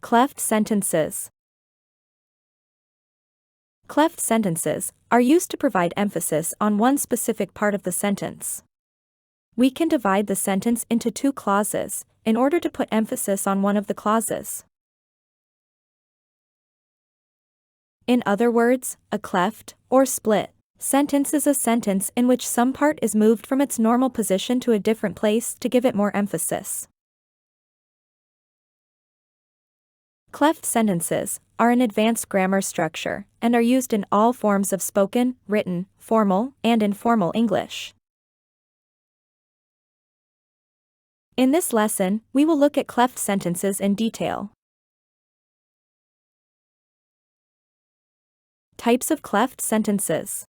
Cleft sentences. Cleft sentences are used to provide emphasis on one specific part of the sentence. We can divide the sentence into two clauses in order to put emphasis on one of the clauses. In other words, a cleft, or split, sentence is a sentence in which some part is moved from its normal position to a different place to give it more emphasis. Cleft sentences are an advanced grammar structure and are used in all forms of spoken, written, formal, and informal English. In this lesson, we will look at cleft sentences in detail. Types of cleft sentences.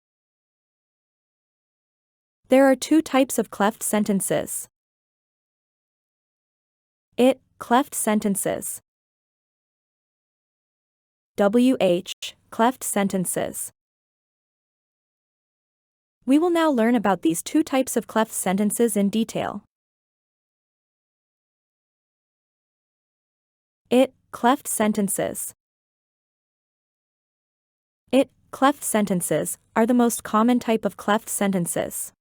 There are two types of cleft sentences. Cleft sentences. Cleft sentences. We will now learn about these two types of cleft sentences in detail. Cleft sentences. Cleft sentences are the most common type of cleft sentences.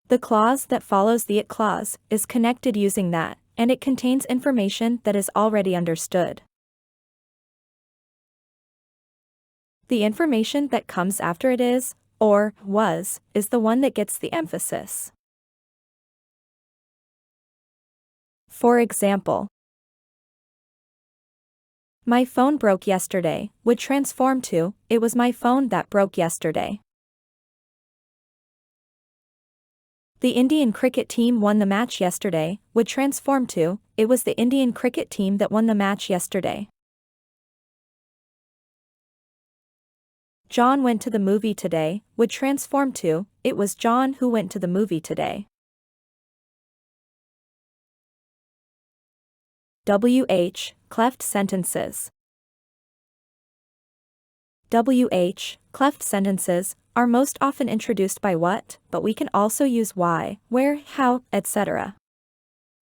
The clause that follows the it clause is connected using that, and it contains information that is already understood. The information that comes after it is, or was, is the one that gets the emphasis. For example, my phone broke yesterday would transform to, it was my phone that broke yesterday. The Indian cricket team won the match yesterday would transform to, it was the Indian cricket team that won the match yesterday. John went to the movie today would transform to, it was John who went to the movie today. Cleft sentences. Cleft sentences are most often introduced by what, but we can also use why, where, how, etc.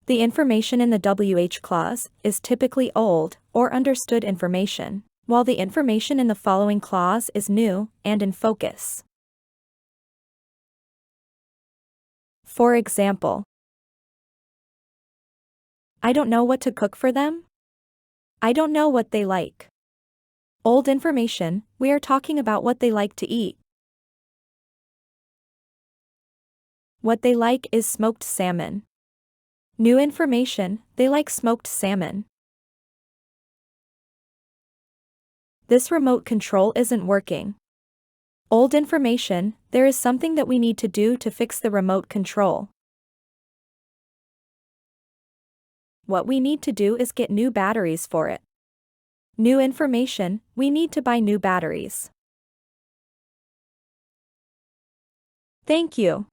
The information in the clause is typically old or understood information, while the information in the following clause is new and in focus. For example, I don't know what to cook for them. I don't know what they like. Old information, we are talking about what they like to eat. What they like is smoked salmon. New information, they like smoked salmon. This remote control isn't working. Old information, there is something that we need to do to fix the remote control. What we need to do is get new batteries for it. New information, we need to buy new batteries. Thank you.